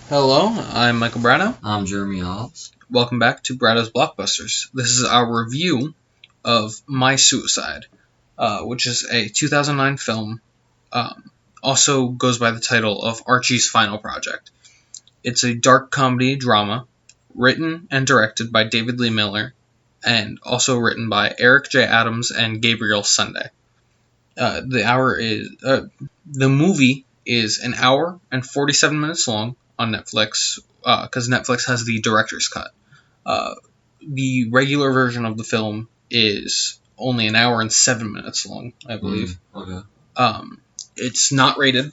Hello, I'm Michael Bradow. I'm Jeremy Hobbs. Welcome back to Bradow's Blockbusters. This is our review of My Suicide, which is a 2009 film. Also goes by the title of Archie's Final Project. It's a dark comedy drama written and directed by David Lee Miller and also written by Eric J. Adams and Gabriel Sunday. The movie is an hour and 47 minutes long on Netflix, because Netflix has the director's cut. The regular version of the film is only an hour and 7 minutes long, I believe. Okay. It's not rated.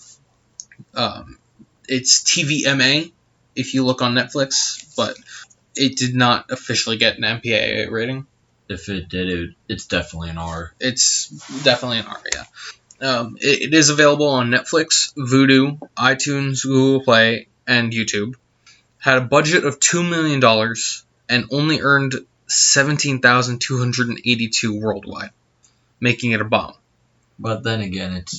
It's TVMA if you look on Netflix, but it did not officially get an MPAA rating. If it did, it's definitely an R. It's definitely an R, yeah. It is available on Netflix, Vudu, iTunes, Google Play, and YouTube. Had a budget of $2 million and only earned $17,282 worldwide, making it a bomb. But then again, it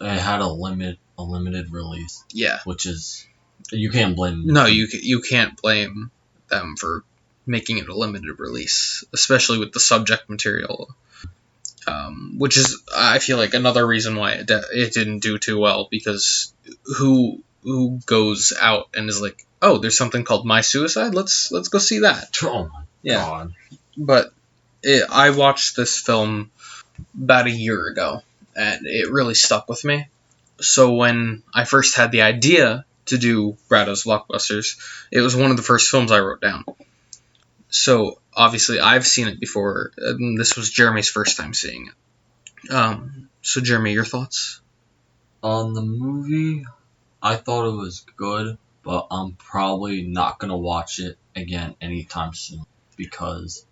had a limited release. Yeah. Which is, you can't blame them. No, you can't blame them for making it a limited release, especially with the subject material. Which is, I feel like, another reason why it didn't do too well, because who goes out and is like, oh, there's something called My Suicide? Let's go see that. Oh my God. But I watched this film about a year ago, and it really stuck with me. So when I first had the idea to do Bradow's Blockbusters, it was one of the first films I wrote down. So obviously I've seen it before, and this was Jeremy's first time seeing it. So Jeremy, your thoughts? On the movie, I thought it was good, but I'm probably not gonna watch it again anytime soon, because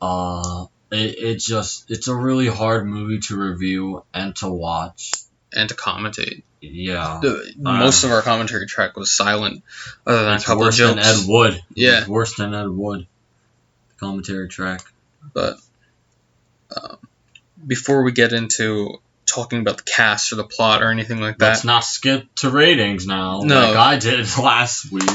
it's a really hard movie to review and to watch. And to commentate. Yeah. Most of our commentary track was silent, other than a couple of jokes. Worse than Ed Wood. Yeah. Worse than Ed Wood. Commentary track. But before we get into talking about the cast or the plot or anything like that, let's not skip to ratings now, no, like I did last week.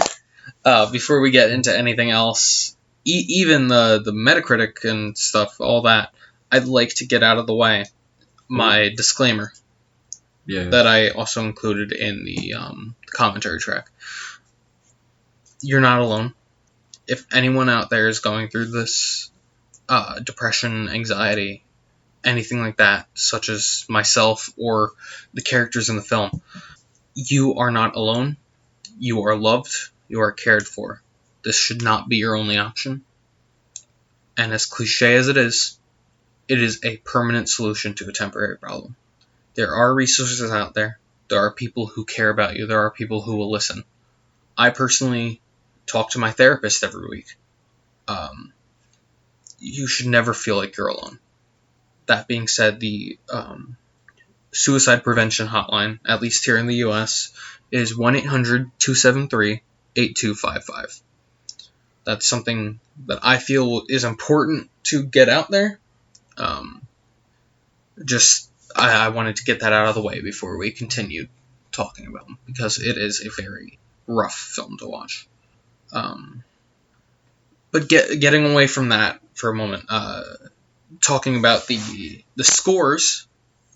Before we get into anything else, even the Metacritic and stuff, all that, I'd like to get out of the way my disclaimer. Yeah. That I also included in the commentary track. You're not alone. If anyone out there is going through this, depression, anxiety, anything like that, such as myself or the characters in the film, you are not alone. You are loved. You are cared for. This should not be your only option. And as cliche as it is a permanent solution to a temporary problem. There are resources out there. There are people who care about you. There are people who will listen. I personally talk to my therapist every week. You should never feel like you're alone. That being said, the suicide prevention hotline, at least here in the U.S., is 1-800-273-8255. That's something that I feel is important to get out there. I wanted to get that out of the way before we continued talking about them, because it is a very rough film to watch. But getting away from that for a moment, talking about the scores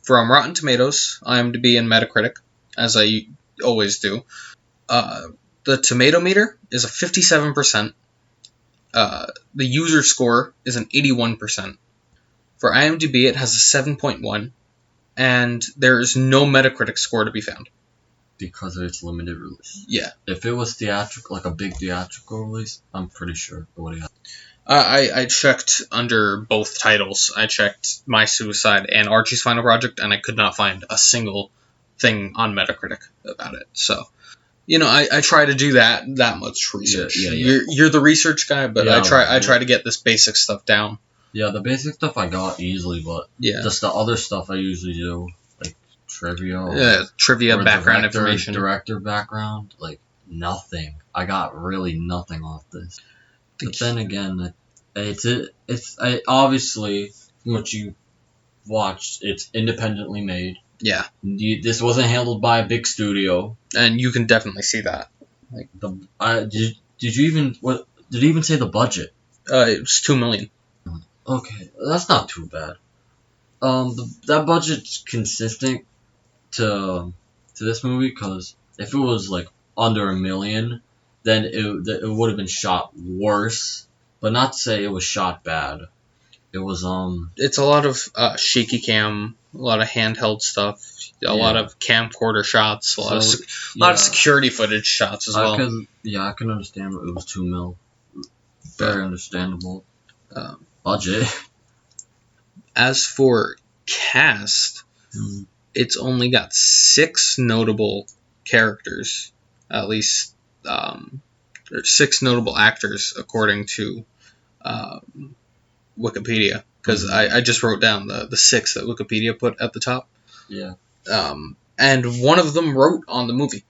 from Rotten Tomatoes, IMDb, and Metacritic, as I always do. The tomato meter is a 57%. The user score is an 81%. For IMDb, it has a 7.1. And there is no Metacritic score to be found. Because of its limited release. Yeah. If it was theatrical, like a big theatrical release, I'm pretty sure it would have. I checked under both titles. I checked My Suicide and Archie's Final Project, and I could not find a single thing on Metacritic about it. So, I try to do that much research. Yeah. You're the research guy, but yeah, I try to get this basic stuff down. Yeah, the basic stuff I got easily, but just the other stuff I usually do, like trivia. Yeah, trivia, background information. Director background, like nothing. I got really nothing off this. But then again, it's obviously what you watched. It's independently made. Yeah. This wasn't handled by a big studio. And you can definitely see that. Like did you even did he even say the budget? It was $2 million. Okay, that's not too bad. That budget's consistent to this movie, because if it was like under $1 million, then it would have been shot worse. But not to say it was shot bad. It was It's a lot of shaky cam, a lot of handheld stuff, a lot of camcorder shots, a lot of security footage shots as well. I can understand it was $2 million. Very understandable. Budget. As for cast, it's only got 6 notable characters, at least, or 6 notable actors according to Wikipedia, because I just wrote down the 6 that Wikipedia put at the top. Yeah. And one of them wrote on the movie.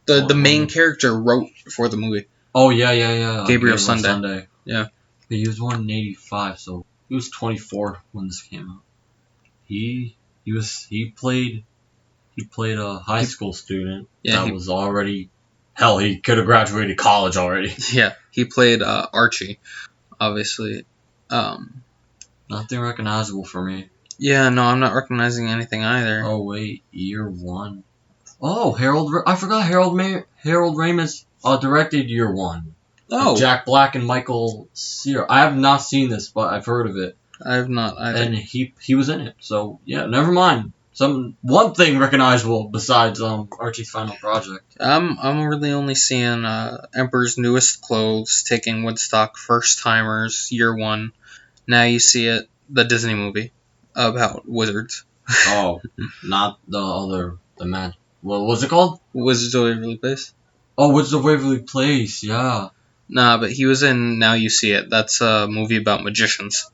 The main character wrote for the movie. Oh yeah. Gabriel Sunday. Yeah. He was born in 1985, so he was 24 when this came out. He played a high school student that was already, hell, he could have graduated college already. Yeah, he played Archie, obviously. Nothing recognizable for me. Yeah, no, I'm not recognizing anything either. Oh wait, Year One. Oh, I forgot Harold Ramis directed Year One. Oh, Jack Black and Michael Cera. I have not seen this, but I've heard of it. I have not either. And he was in it. So yeah, never mind. One thing recognizable besides Archie's final project. I'm really only seeing Emperor's Newest Clothes, Taking Woodstock, First Timers, Year One. Now You See It, the Disney movie about wizards. Oh, not the man. What was it called? Wizards of Waverly Place. Oh, Wizards of Waverly Place. Yeah. Nah, but he was in Now You See It. That's a movie about magicians.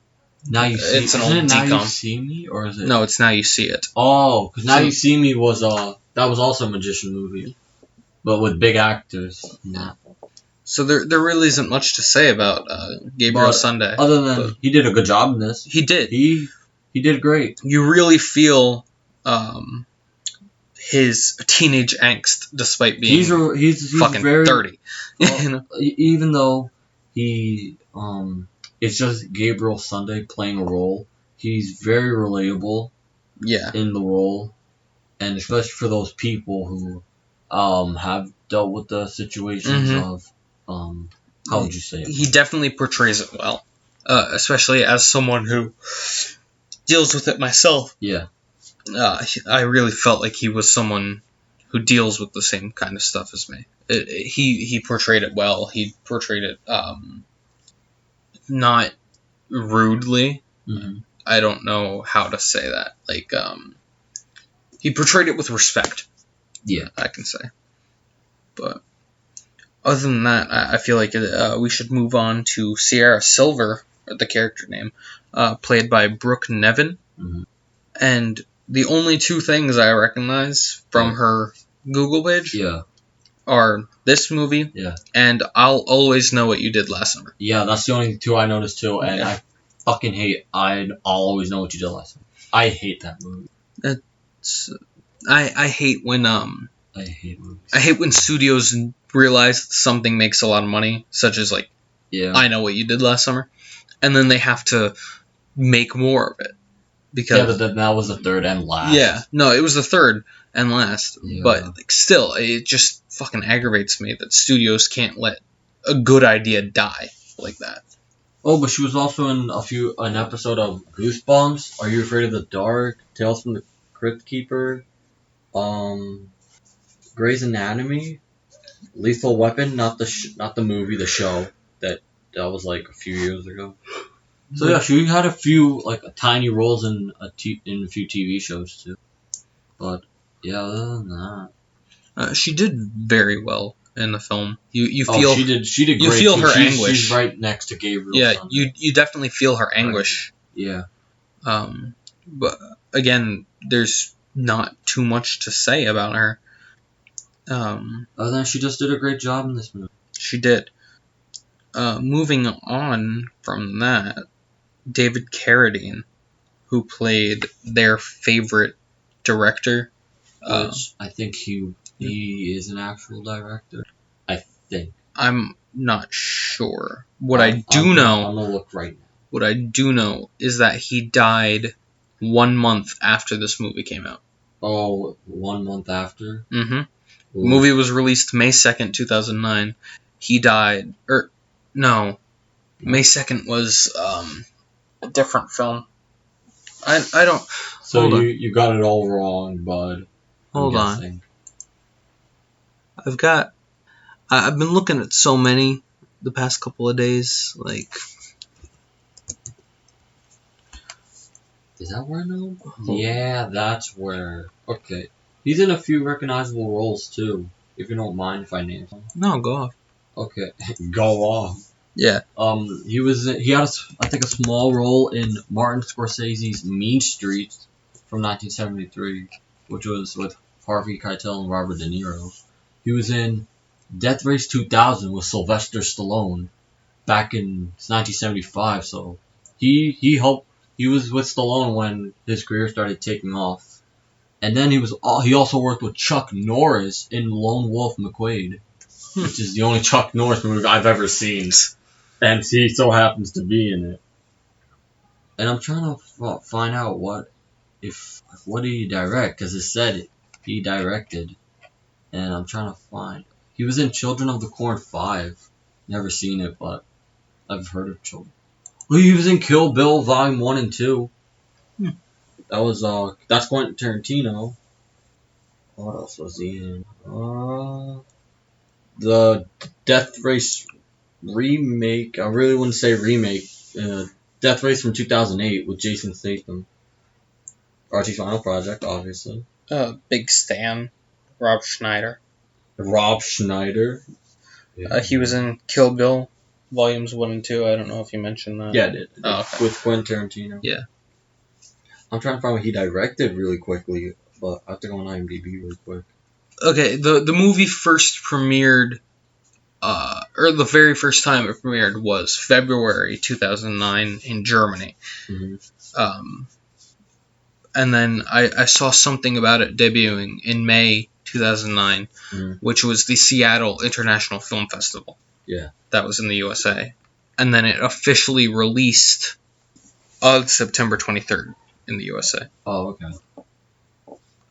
Now You See It's an old decom. Now You See Me, or is it? No, it's Now You See It. Oh, because Now You See Me was that was also a magician movie, but with big actors. Yeah. So there really isn't much to say about Gabriel Sunday. Other than he did a good job in this. He did. He did great. You really feel his teenage angst, despite being he's fucking very 30. Even though he it's just Gabriel Sunday playing a role, he's very relatable. Yeah. In the role, and especially for those people who have dealt with the situations of how would you say it? He definitely portrays it well, especially as someone who deals with it myself. Yeah. I really felt like he was someone who deals with the same kind of stuff as me. He portrayed it well. He portrayed it not rudely. Mm-hmm. I don't know how to say that. Like, he portrayed it with respect. Yeah, I can say. But other than that, I feel like we should move on to Sierra Silver, the character name, played by Brooke Nevin. Mm-hmm. And the only 2 things I recognize from her Google page are this movie and I'll Always Know What You Did Last Summer. Yeah, that's the only 2 I noticed too, and I fucking hate I'll Always Know What You Did Last Summer. I hate that movie. I hate when I hate movies. I hate when studios realize something makes a lot of money, such as like I Know What You Did Last Summer, and then they have to make more of it. Because, but then that was the 3rd and last. Yeah, no, it was the 3rd and last. Yeah. But like, still, it just fucking aggravates me that studios can't let a good idea die like that. Oh, but she was also in an episode of Goosebumps, Are You Afraid of the Dark, Tales from the Crypt Keeper, Grey's Anatomy, Lethal Weapon, not the movie, the show that was like a few years ago. So yeah, she had a few tiny roles in a few TV shows too. But yeah, other than that, she did very well in the film. You feel she did great. You feel her anguish. She's right next to Gabriel. Yeah, you definitely feel her anguish. Right. Yeah. But again, there's not too much to say about her. Other than she just did a great job in this movie. She did. Moving on from that, David Carradine, who played their favorite director. Which I think He is an actual director, I think. I'm not sure. I'm gonna look right now. What I do know is that he died 1 month after this movie came out. Oh, 1 month after? Mm-hmm. The movie was released May 2nd, 2009. He died... May 2nd was a different film. I don't... So you got it all wrong, bud. Hold on. I've been looking at so many the past couple of days, like... Is that where I know? Yeah, that's where. Okay. He's in a few recognizable roles, too. If you don't mind if I name him. No, go off. Okay. Go off. Yeah. He had, I think, a small role in Martin Scorsese's Mean Streets from 1973, which was with Harvey Keitel and Robert De Niro. He was in Death Race 2000 with Sylvester Stallone back in 1975, so he helped. He was with Stallone when his career started taking off. And then he also worked with Chuck Norris in Lone Wolf McQuade, which is the only Chuck Norris movie I've ever seen. And he so happens to be in it. And I'm trying to find out what did he direct, because it said he directed. And I'm trying to find. He was in Children of the Corn 5. Never seen it, but I've heard of Children. He was in Kill Bill Volume 1 and 2. That's Quentin Tarantino. What else was he in? The Death Race remake. I really wouldn't say remake. Death Race from 2008 with Jason Statham. Archie's Final Project, obviously. Big Stan. Rob Schneider. Rob Schneider. Yeah. He was in Kill Bill Volumes 1 and 2. I don't know if you mentioned that. Yeah, I did. Oh, okay. With Quentin Tarantino. Yeah. I'm trying to find what he directed really quickly, but I have to go on IMDb really quick. Okay, the movie first premiered, or the very first time it premiered was February 2009 in Germany. Mm-hmm. And then I saw something about it debuting in May 2009, which was the Seattle International Film Festival. Yeah. That was in the USA. And then it officially released on September 23rd in the USA. Oh, okay.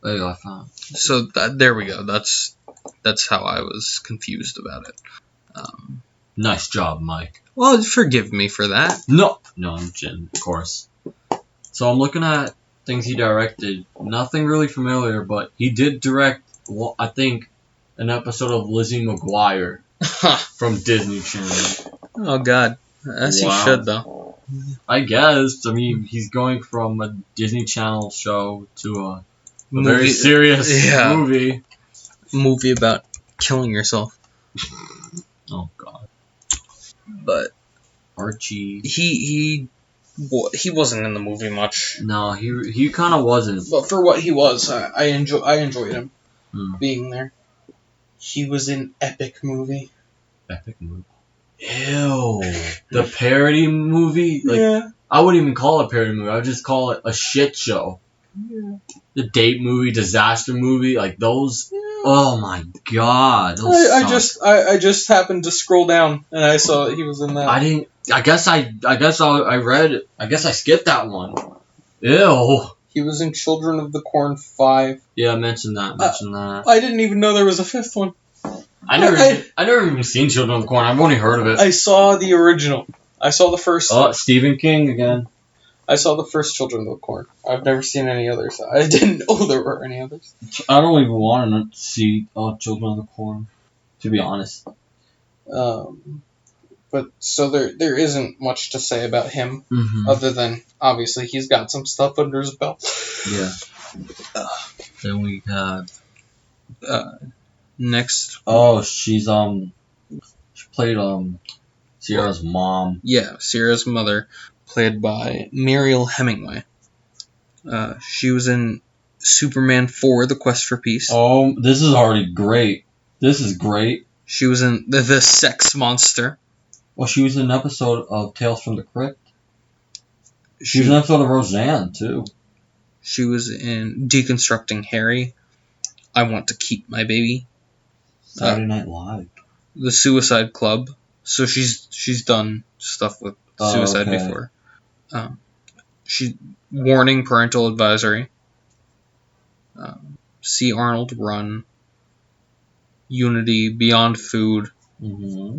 There you go, I found. So there we go. That's how I was confused about it. Nice job, Mike. Well, forgive me for that. No, I'm kidding, of course. So I'm looking at things he directed. Nothing really familiar, but he did direct, I think, an episode of Lizzie McGuire from Disney Channel. Oh, God. As he should, though. I guess. I mean, he's going from a Disney Channel show to a very serious movie. Movie about killing yourself. Oh, God. But Archie. He wasn't in the movie much. No, he kind of wasn't. But for what he was, I enjoyed him being there. He was in Epic Movie. Epic Movie? Ew. The parody movie? Like, yeah. I wouldn't even call it a parody movie. I would just call it a shit show. Yeah. The date movie, disaster movie, like those. Yeah. Oh my God. I just happened to scroll down and I saw he was in that. I guess I skipped that one. Ew. He was in Children of the Corn 5. Yeah, I mentioned that. I didn't even know there was a fifth one. I never even seen Children of the Corn. I've only heard of it. I saw the original. I saw the first. Oh, Stephen King again. I saw the first Children of the Corn. I've never seen any others. I didn't know there were any others. I don't even want to see Children of the Corn, to be honest. But so there isn't much to say about him, other than obviously he's got some stuff under his belt. Yeah. Then we have next. Oh, she played Sierra's mom. Yeah, Sierra's mother, played by Mariel Hemingway. She was in Superman 4: The Quest for Peace. Oh, this is already great. This is great. She was in The Sex Monster. Well, she was in an episode of Tales from the Crypt. She was in an episode of Roseanne, too. She was in Deconstructing Harry. I Want to Keep My Baby. Saturday Night Live. The Suicide Club. So she's done stuff with suicide before. She Warning Parental Advisory. See Arnold Run. Unity, Beyond Food. Mm-hmm.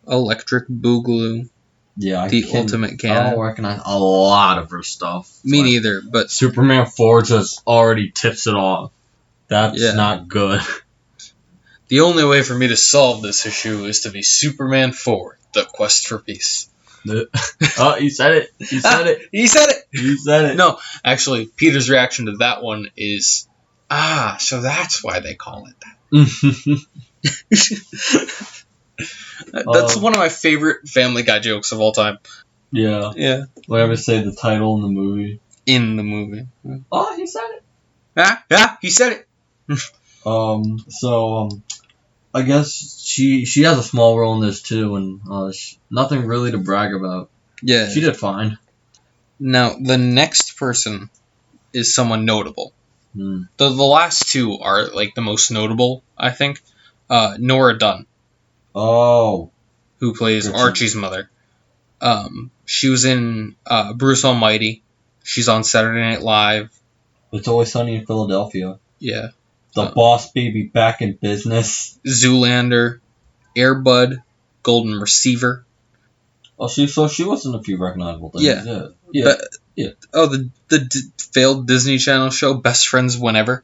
Electric Boogaloo. Yeah, Ultimate I Cannon. don't recognize a lot of her stuff. Me neither, but Superman 4 just already tips it off. That's not good. The only way for me to solve this issue is to be Superman 4, The Quest for Peace. Oh, you said it. You said it. He said it. You said it. No, actually, Peter's reaction to that one is, so that's why they call it that. That's one of my favorite Family Guy jokes of all time. Yeah. Yeah. Whatever say the title in the movie. In the movie. Oh, he said it. Yeah, he said it. I guess she has a small role in this too, and nothing really to brag about. Yeah. She did fine. Now, the next person is someone notable. The last two are, like, the most notable, I think. Nora Dunn. Oh. Who plays Archie's mother. She was in Bruce Almighty. She's on Saturday Night Live. It's Always Sunny in Philadelphia. Yeah. The Boss Baby back in business. Zoolander. Air Bud. Golden Receiver. Oh, she was in a few recognizable things. Yeah. The failed Disney Channel show Best Friends Whenever.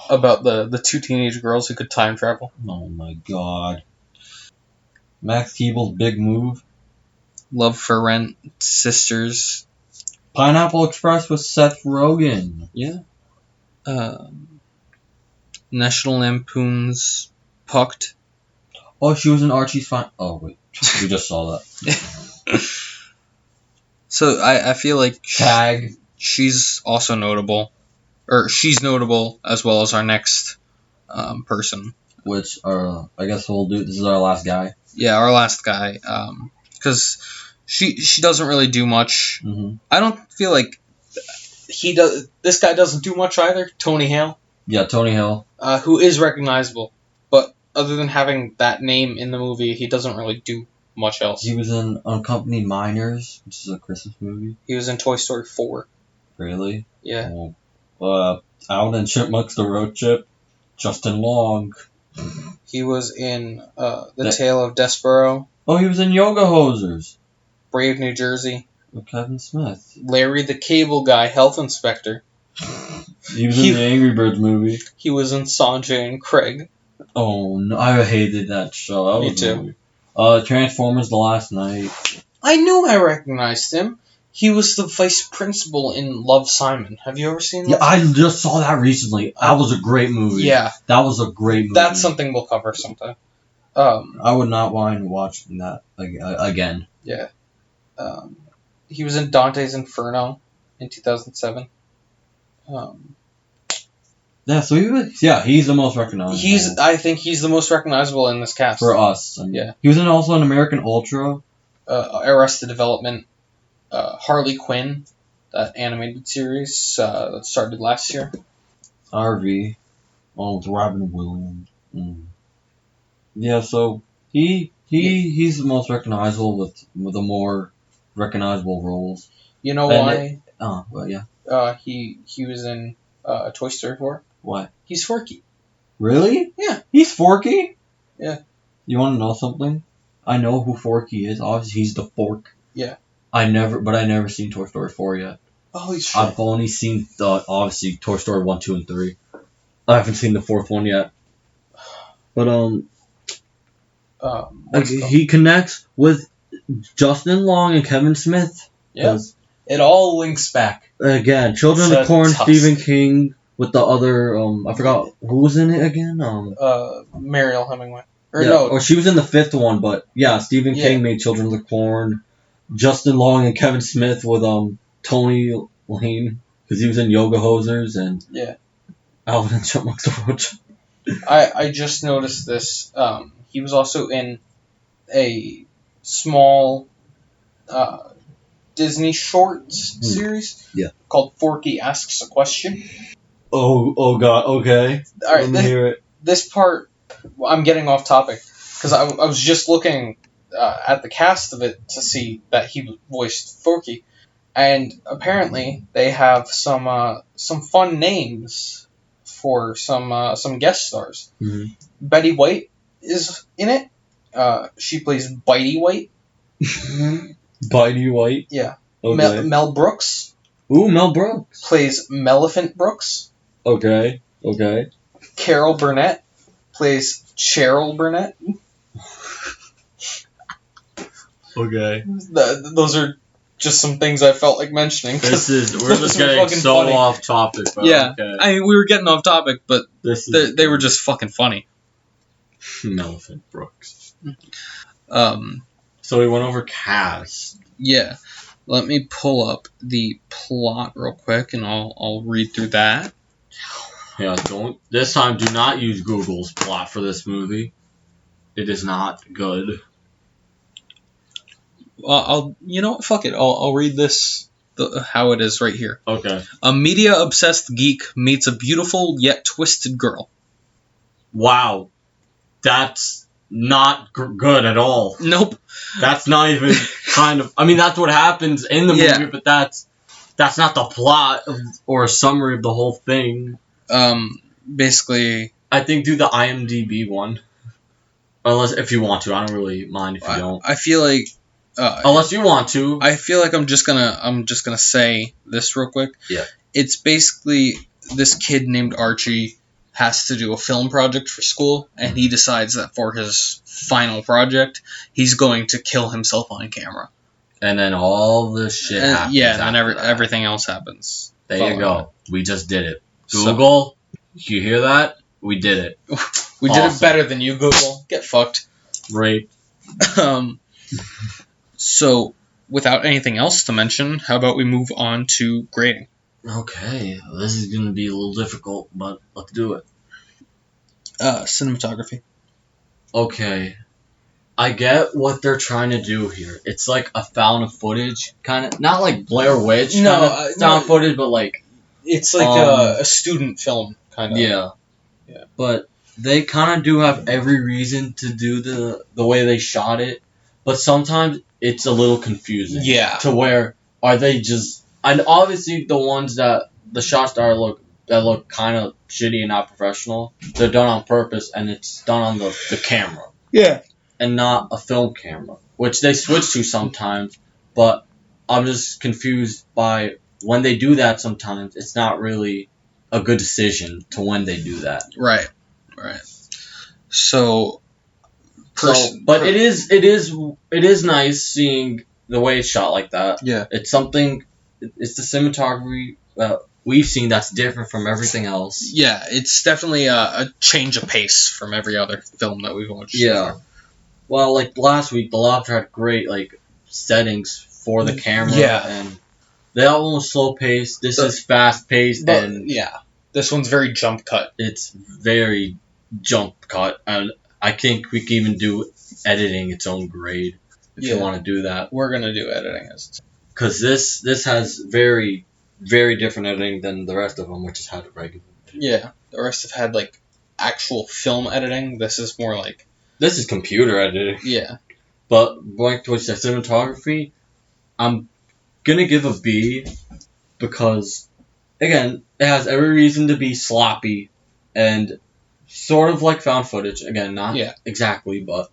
About the two teenage girls who could time travel. Oh my god. Max Keeble's Big Move. Love for Rent. Sisters. Pineapple Express with Seth Rogen. Yeah. National Lampoon's Pucked. Oh, she was in Archie's Fine. Oh, wait. We just saw that. So I feel like Tag. She's also notable. Or she's notable as well as our next person. Which, I guess we'll do. This is our last guy. Yeah, our last guy. Because she doesn't really do much. Mm-hmm. I don't feel like he does. This guy doesn't do much either. Tony Hale. Yeah, Tony Hale. Who is recognizable, but other than having that name in the movie, he doesn't really do much else. He was in Unaccompanied Minors, which is a Christmas movie. He was in Toy Story 4. Really? Yeah. Alvin and Chipmunks, The Road Trip. Justin Long. He was in The Tale of Despereaux. Oh, he was in Yoga Hosers. Brave New Jersey. With Kevin Smith. Larry the Cable Guy, Health Inspector. He was in the Angry Birds movie. He was in Sanjay and Craig. Oh, no, I hated that show. Me too. Transformers: The Last Night. I knew I recognized him. He was the vice principal in Love, Simon. Have you ever seen that? Yeah, I just saw that recently. That was a great movie. Yeah. That was a great movie. That's something we'll cover sometime. I would not mind watching that again. Yeah. He was in Dante's Inferno in 2007. Yeah, so he's the most recognizable. I think he's the most recognizable in this cast. For us. Yeah. He was also in American Ultra. Arrested Development. Harley Quinn, that animated series that started last year. RV. With Robin Williams. Yeah, so he's the most recognizable with the more recognizable roles. You know why? Well, yeah. He was in Toy Story 4. What? He's Forky. Really? Yeah. He's Forky? Yeah. You want to know something? I know who Forky is. Obviously, he's the fork. Yeah. I never seen Toy Story 4 yet. Oh, he's I've only seen obviously Toy Story 1, 2, and 3. I haven't seen the fourth one yet. But he connects with Justin Long and Kevin Smith. Yeah. It all links back. Again, Children of the Corn, Stephen King with the other I forgot who was in it again. Mariel Hemingway. Or she was in the fifth one, but yeah, Stephen King made Children of the Corn. Justin Long and Kevin Smith with Tony Lane because he was in Yoga Hosers and Alvin and Chipmunks The Road Trip. I just noticed this. He was also in a small Disney shorts series called Forky Asks a Question. Oh God. Okay. All right, Let me hear it. this part, I'm getting off topic because I was just looking at the cast of it to see that he voiced Forky, and apparently they have some fun names for some guest stars. Mm-hmm. Betty White is in it. She plays Bitey White. Bitey White. Yeah. Okay. Mel Brooks Ooh, Mel Brooks. plays Melephant Brooks. Okay. Carol Burnett plays Cheryl Burnett. Okay. Those are just some things I felt like mentioning. We're just getting so funny. off topic. But Yeah, okay. I mean, we were getting off topic, but They were just fucking funny. Melephant Brooks. Um, So we went over cast. yeah. Let me pull up the plot real quick, and I'll read through that. Yeah, this time do not use Google's plot for this movie. It is not good. You know what? Fuck it. I'll read this how it is right here. Okay. A media-obsessed geek meets a beautiful yet twisted girl. Wow. That's not good at all. Nope. That's not even kind of... I mean, that's what happens in the movie, but that's not the plot or a summary of the whole thing. Basically... I think do the IMDb one. Unless, if you want to. I don't really mind if you don't. I feel like... Unless you want to. I feel like I'm just gonna say this real quick. Yeah. It's basically this kid named Archie has to do a film project for school, and he decides that for his final project, he's going to kill himself on camera. And then all this shit happens. Yeah, and then everything else happens. There you go. We just did it. Google, you hear that? We did it. We did it better than you, Google. Get fucked. Right. So, without anything else to mention, how about we move on to grading? Okay, this is going to be a little difficult, but let's do it. Cinematography. Okay. I get what they're trying to do here. It's like a found footage kind of, not like Blair Witch kind of found footage, but like... It's like a student film, kind of. Yeah. But they kind of do have every reason to do the way they shot it, but sometimes it's a little confusing. Yeah. To where, are they just... And obviously the ones the shots that look kind of shitty and not professional, they're done on purpose, and it's done on the camera. Yeah. And not a film camera, which they switch to sometimes, but I'm just confused by when they do that sometimes, it's not really a good decision to when they do that. Right. So but it is nice seeing the way it's shot like that. Yeah. It's something, it's the cinematography that we've seen that's different from everything else. Yeah, it's definitely a change of pace from every other film that we've watched. Yeah. Well, like last week, The Lobster had great settings for the camera. Yeah. And that one was slow paced. This is fast paced, and yeah, this one's very jump cut. It's very jump cut, and I think we can even do editing its own grade if you want to do that. We're gonna do editing because this has very, very different editing than the rest of them, which has had regular. Yeah, the rest have had actual film editing. This is more this is computer editing. Yeah. But going towards the cinematography, I'm gonna give a B because, again, it has every reason to be sloppy and sort of like found footage. Again, not exactly, but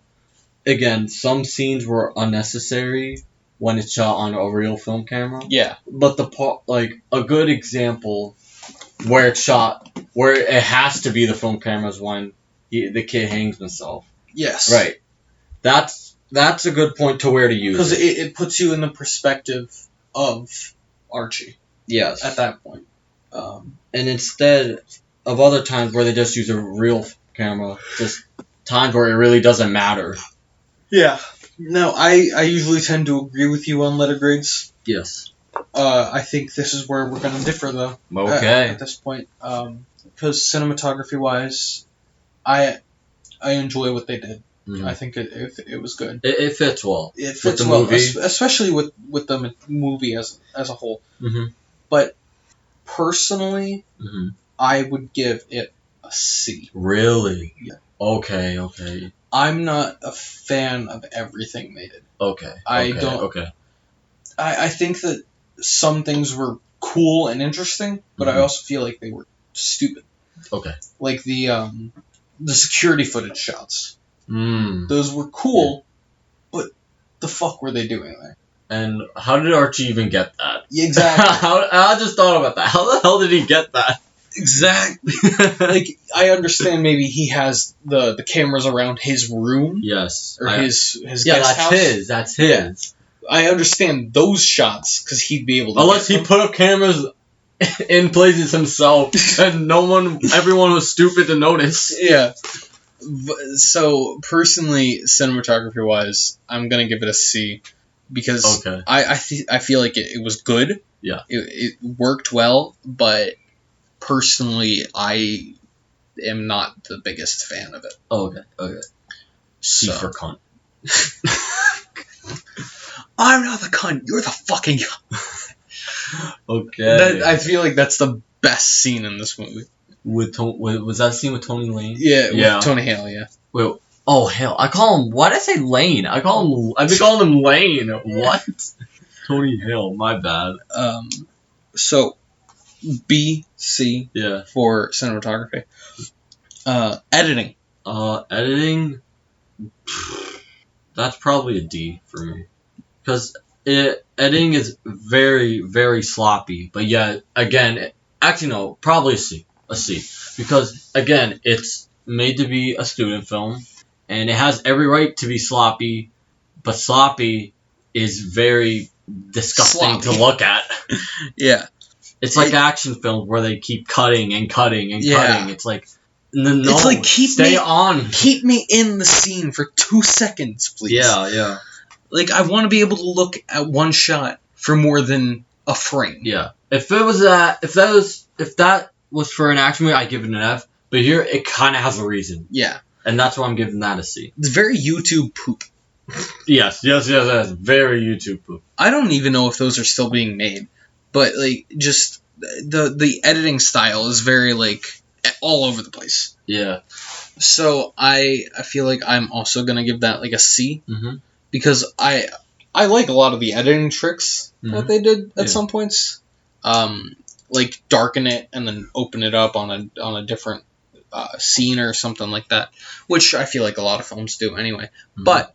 again, some scenes were unnecessary when it's shot on a real film camera. Yeah. But a good example where it's shot, where it has to be the film camera is when the kid hangs himself. Yes. Right. That's a good point to where to use it. Because it puts you in the perspective of Archie. Yes. At that point. And instead of other times where they just use a real camera, just times where it really doesn't matter. Yeah. No, I usually tend to agree with you on letter grades. Yes. I think this is where we're going to differ, though. Okay. At this point. Because cinematography-wise, I enjoy what they did. Mm-hmm. I think it was good. It fits well. It fits well, movie. Especially with the movie as a whole. Mm-hmm. But personally, I would give it a C. Really? Yeah. Okay. I'm not a fan of everything they did. Okay. I don't. Okay. I think that some things were cool and interesting, but I also feel like they were stupid. Okay. Like the security footage shots. Those were cool, but the fuck were they doing there? And how did Archie even get that? Exactly. I just thought about that. How the hell did he get that? Exactly. Like, I understand maybe he has the cameras around his room. Yes. Or his guest house. That's his. Yeah. I understand those shots, because he'd be able to... Unless he put up cameras in places himself, and everyone was stupid to notice. Yeah. So, personally, cinematography-wise, I'm going to give it a C. Because I feel like it was good. Yeah. It worked well, but personally, I am not the biggest fan of it. Okay. C for cunt. I'm not the cunt. You're the fucking... Okay. I feel like that's the best scene in this movie. Was that scene with Tony Lane? Yeah, with Tony Hale, yeah. Wait, oh, hell. I call him... Why did I say Lane? I've been calling him Lane. What? Tony Hale, my bad. So, B, C for cinematography. Editing. Editing... That's probably a D for me. Because editing is very, very sloppy. But yeah, again... Actually, no. Probably a C. A C. Because, again, it's made to be a student film. And it has every right to be sloppy. But sloppy is very disgusting to look at. Yeah. It's like action films where they keep cutting and cutting and cutting. It's like... No, it's like stay on. Keep me in the scene for 2 seconds, please. Yeah. Like, I want to be able to look at one shot for more than a frame. Yeah. If that was for an action movie, I'd give it an F. But here, it kind of has a reason. Yeah. And that's why I'm giving that a C. It's very YouTube poop. Yes. Very YouTube poop. I don't even know if those are still being made. But, like, just the editing style is very, like... all over the place. Yeah. So I feel like I'm also gonna give that like a C because I like a lot of the editing tricks that they did at some points. Like darken it and then open it up on a different scene or something like that, which I feel like a lot of films do anyway. But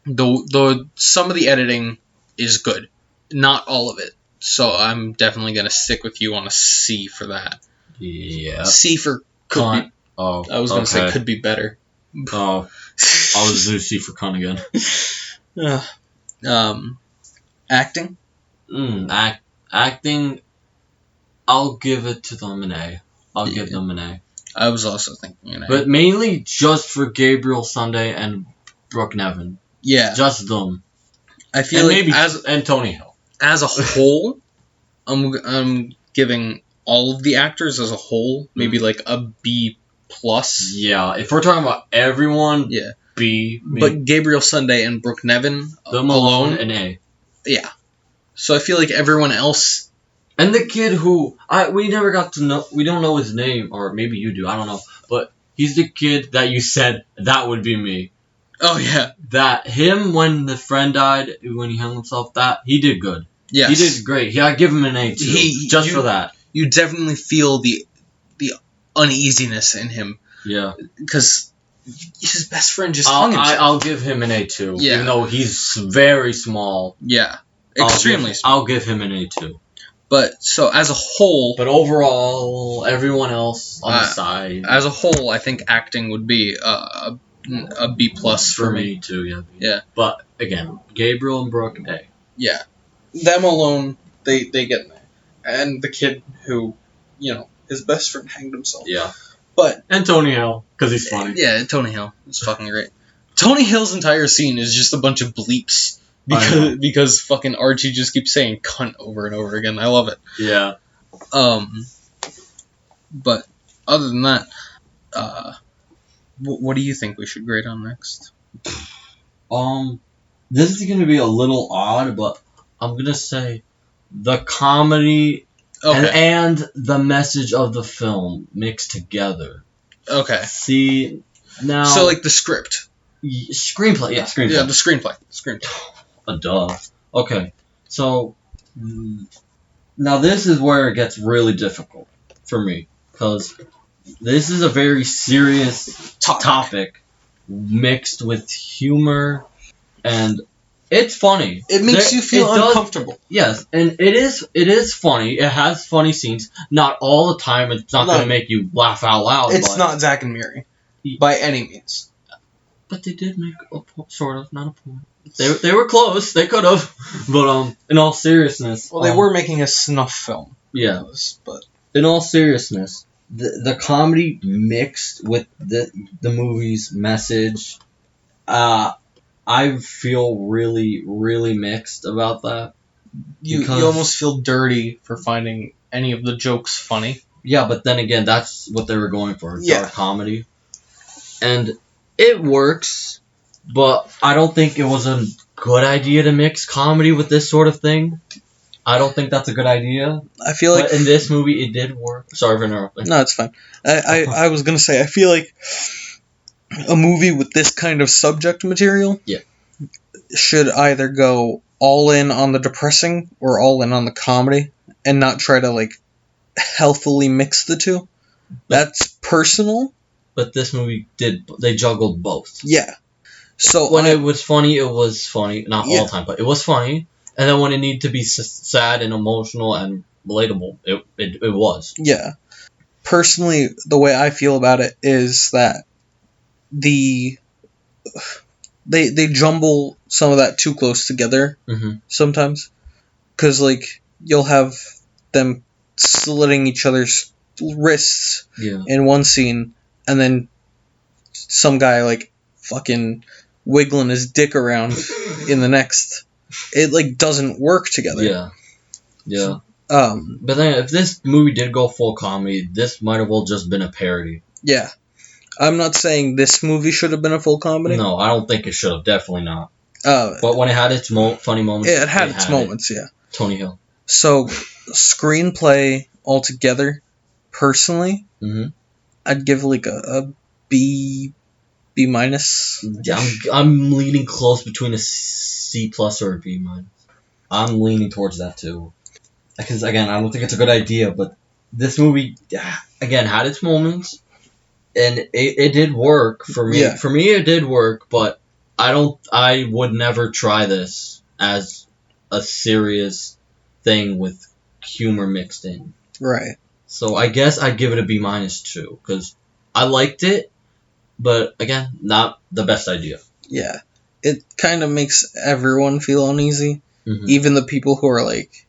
the some of the editing is good, not all of it. So I'm definitely gonna stick with you on a C for that. Yeah. C for could be. Oh, I was going to say could be better. Oh, I was going to C for cunt again. Acting? Acting, I'll give it to them an A. I'll give them an A. I was also thinking an A. But mainly just for Gabriel Sunday and Brooke Nevin. Yeah. Just them. I feel like maybe and Tony Hill. As a whole, I'm giving... all of the actors as a whole, maybe like a B+. Yeah, if we're talking about everyone, B. Maybe. But Gabriel Sunday and Brooke Nevin them alone, an A. Yeah. So I feel like everyone else... And the kid who... we never got to know... We don't know his name, or maybe you do, I don't know. But he's the kid that you said, that would be me. Oh, yeah. That him, when the friend died, when he hung himself, he did good. Yes. He did great. I'd give him an A, too. For that. You definitely feel the uneasiness in him. Yeah. Because his best friend just hung himself. I'll give him an A, too. Yeah. Even though he's very small. Yeah. Extremely small. I'll give him an A, too. But, so, as a whole... But overall, everyone else on the side... As a whole, I think acting would be a B+ for me. Too, yeah. Yeah. But, again, Gabriel and Brooke, A. Yeah. Them alone, they get there. And the kid who, his best friend hanged himself. Yeah. But... And Tony Hill, because he's funny. Yeah, Tony Hill. It's fucking great. Tony Hill's entire scene is just a bunch of bleeps. Because fucking Archie just keeps saying cunt over and over again. I love it. Yeah. But, other than that, what do you think we should grade on next? This is going to be a little odd, but I'm going to say... The comedy and the message of the film mixed together. Okay. See, now... So, like, the script. Screenplay, yeah, screenplay. Yeah, the screenplay. Duh. Okay, so... Now this is where it gets really difficult for me. Because this is a very serious topic mixed with humor, and it's funny. It makes you feel uncomfortable. Yes, and it is funny. It has funny scenes. Not all the time. It's not going to make you laugh out loud. It's not Zack and Miri, by any means. But they did make a sort of, not a point. They were close. They could have. But in all seriousness, well, they were making a snuff film. Yeah, but in all seriousness, the comedy mixed with the movie's message, I feel really, really mixed about that. You almost feel dirty for finding any of the jokes funny. Yeah, but then again, that's what they were going for, dark comedy. And it works, but I don't think it was a good idea to mix comedy with this sort of thing. I don't think that's a good idea. I feel like... But in this movie, it did work. Sorry for interrupting. No, it's fine. I was going to say, I feel like a movie with this kind of subject material should either go all in on the depressing or all in on the comedy and not try to, like, healthily mix the two. That's personal. But this movie they juggled both. Yeah. So when it was funny, it was funny. Not all the time, but it was funny. And then when it needed to be sad and emotional and relatable, it was. Yeah. Personally, the way I feel about it is that they jumble some of that too close together sometimes. Because, like, you'll have them slitting each other's wrists in one scene, and then some guy, like, fucking wiggling his dick around in the next. It, like, doesn't work together. Yeah. But then, if this movie did go full comedy, this might have well just been a parody. Yeah. I'm not saying this movie should have been a full comedy. No, I don't think it should have. Definitely not. But when it had its funny moments... Yeah, it had its moments, yeah. Tony Hill. So, screenplay altogether, personally, I'd give, like, a B minus. Yeah, I'm leaning close between a C plus or a B minus. I'm leaning towards that too. Because again, I don't think it's a good idea, but this movie, again, had its moments, and it did work for me. Yeah. For me, it did work, but I would never try this as a serious thing with humor mixed in. Right. So I guess I'd give it a B minus too, because I liked it, but again, not the best idea. Yeah. It kind of makes everyone feel uneasy. Even the people who are, like,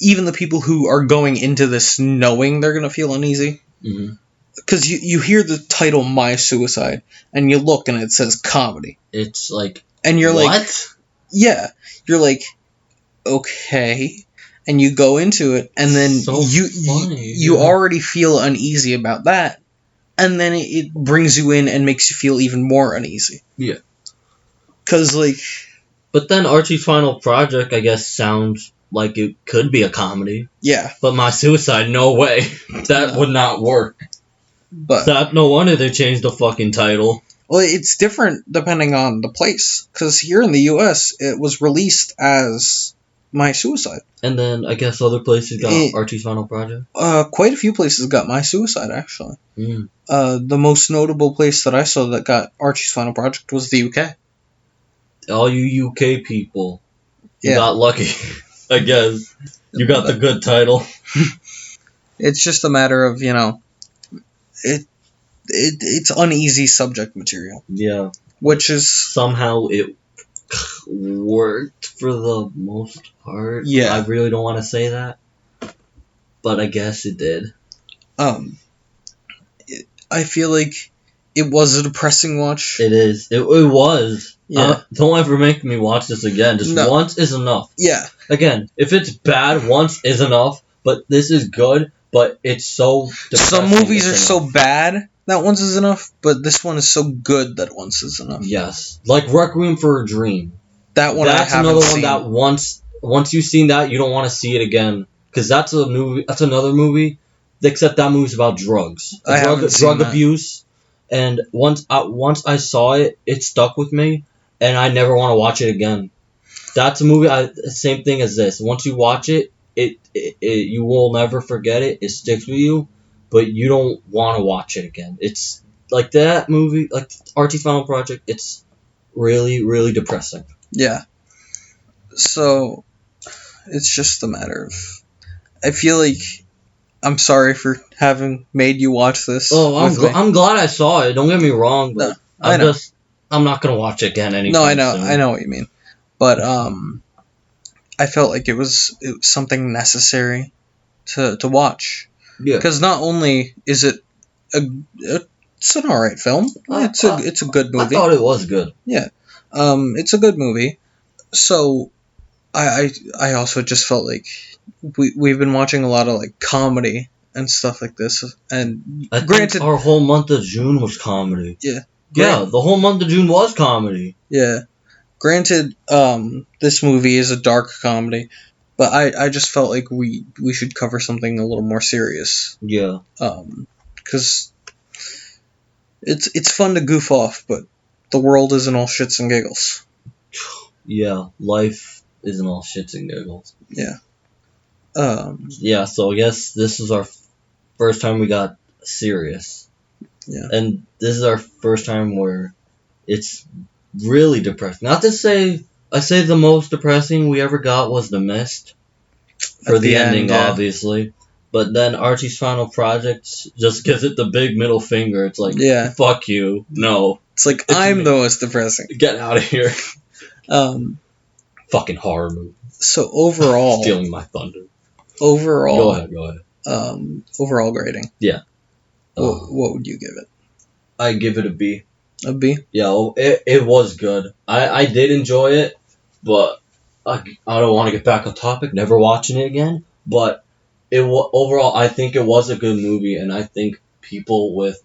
even the people who are going into this knowing they're going to feel uneasy. Because you hear the title My Suicide, and you look and it says comedy. It's like, and you're what? Like, yeah. You're like, okay. And you go into it, and then you already feel uneasy about that. And then it brings you in and makes you feel even more uneasy. Yeah. Because, like... But then Archie's final project, I guess, sounds like it could be a comedy. Yeah. But My Suicide, no way. That would not work. But no wonder they changed the fucking title. Well, it's different depending on the place. Because here in the U.S., it was released as My Suicide. And then I guess other places got Archie's final project? Quite a few places got My Suicide, actually. The most notable place that I saw that got Archie's final project was the UK. All you UK people, you got lucky, I guess. You got the good title. It's just a matter of, it's uneasy subject material. Yeah. Which is... Somehow it worked for the most part. Yeah. I really don't want to say that, but I guess it did. I feel like it was a depressing watch. It is. It was. Yeah. Don't ever make me watch this again. Just once is enough. Yeah. Again, if it's bad, once is enough. But this is good, but it's so depressing. Some movies are so bad that once is enough, but this one is so good that once is enough. Yes. Like Requiem for a Dream. That one That's I haven't another seen. one that once once you've seen that, you don't want to see it again. Because that's another movie, except that movie's about drugs. Drug abuse. And once I saw it, it stuck with me, and I never want to watch it again. That's a movie, same thing as this. Once you watch it, you will never forget it. It sticks with you, but you don't want to watch it again. It's like that movie, like Archie's Final Project, it's really, really depressing. Yeah. So, it's just a matter of... I feel like I'm sorry for having made you watch this. Oh, I'm glad I saw it. Don't get me wrong, but no, I'm not gonna watch it again anytime soon. I know what you mean. But I felt like it was something necessary to watch. Yeah. Because not only is it it's an alright film. It's a good movie. I thought it was good. Yeah. It's a good movie. So I also just felt like we've been watching a lot of like comedy and stuff like this, and granted, our whole month of June was comedy. Yeah. Yeah, the whole month of June was comedy. Yeah. Granted, this movie is a dark comedy, but I just felt like we should cover something a little more serious. Yeah. Because it's fun to goof off, but the world isn't all shits and giggles. Yeah, life isn't all shits and giggles. Yeah. Yeah, so I guess this is our first time we got serious. Yeah. And this is our first time where it's really depressing. Not to say, I say the most depressing we ever got was The Mist. For the ending, obviously. But then Archie's Final Project just gives it the big middle finger. It's like, fuck you. No. It's like, I'm the most depressing. Get out of here. Fucking horror movie. So overall... Stealing my thunder. Overall... Go ahead. Overall grading. Yeah. What would you give it? I give it a B. A B? Yeah, it was good. I did enjoy it, but I don't want to get back on topic, never watching it again. But overall, I think it was a good movie, and I think people with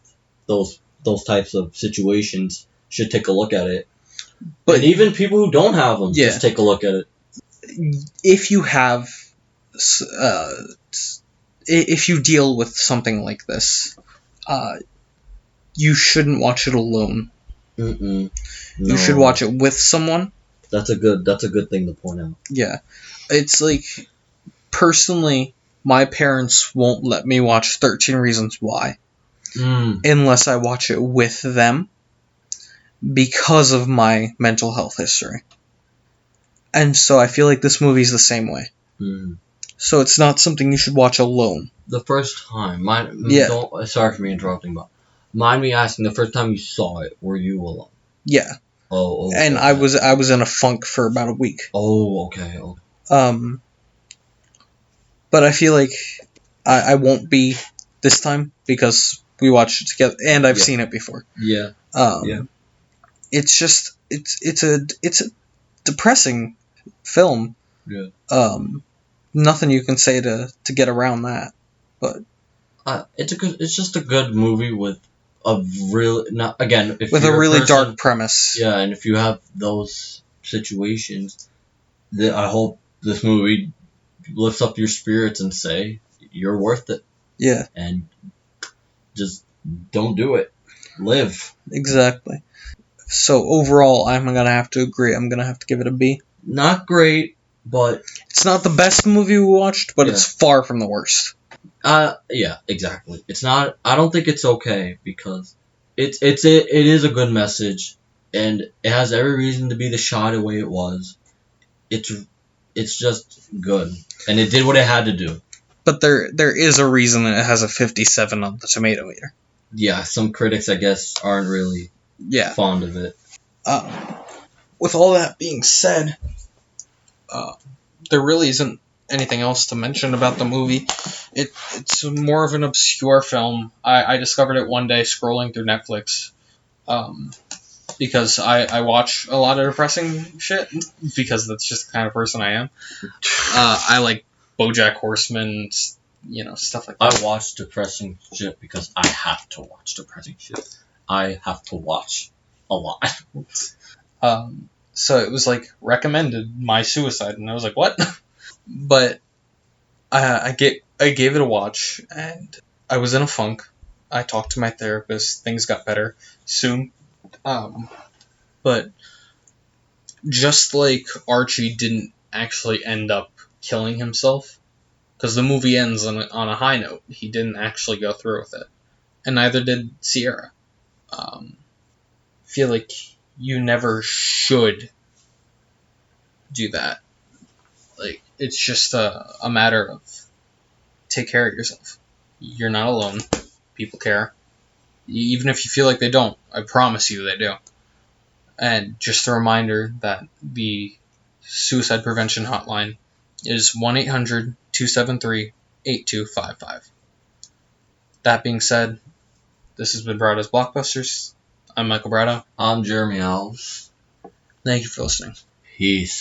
those types of situations should take a look at it. But and even people who don't have them, just take a look at it. If you have... if you deal with something like this, you shouldn't watch it alone. No. You should watch it with someone. That's a good thing to point out. Yeah. It's like, personally, my parents won't let me watch 13 Reasons Why unless I watch it with them because of my mental health history. And so I feel like this movie's the same way. So it's not something you should watch alone. The first time, sorry for me interrupting, but mind me asking, the first time you saw it, were you alone? Yeah. Oh, okay. And I was in a funk for about a week. Oh, okay. But I feel like I won't be this time because we watched it together and I've seen it before. Yeah. It's just it's a depressing film. Yeah. Nothing you can say to get around that, but it's just a good movie with a real with a really dark premise. Yeah, and if you have those situations, I hope this movie lifts up your spirits and say you're worth it. Yeah. And just don't do it. Live. Exactly. So overall, I'm gonna have to agree. I'm gonna have to give it a B. Not great, but it's not the best movie we watched, but it's far from the worst. Yeah, exactly. It's not. I don't think it's okay because it is a good message, and it has every reason to be the shoddy way it was. It's just good, and it did what it had to do. But there is a reason that it has a 57 on the tomato meter. Yeah, some critics, I guess, aren't really fond of it. With all that being said, there really isn't anything else to mention about the movie. It's more of an obscure film. I discovered it one day scrolling through Netflix, because I watch a lot of depressing shit, because that's just the kind of person I am. I like BoJack Horseman, stuff like that. I watch depressing shit because I have to watch depressing shit. I have to watch a lot. So it was like recommended my suicide, and I was like, what? But I gave it a watch, and I was in a funk. I talked to my therapist. Things got better soon. But just like Archie didn't actually end up killing himself, because the movie ends on a high note. He didn't actually go through with it, and neither did Sierra. I feel like you never should do that. Like, it's just a matter of take care of yourself. You're not alone. People care. Even if you feel like they don't, I promise you they do. And just a reminder that the suicide prevention hotline is 1-800-273-8255. That being said, this has been Bradow's Blockbusters. I'm Michael Bradow. I'm Jeremy Alves. Thank you for listening. Peace.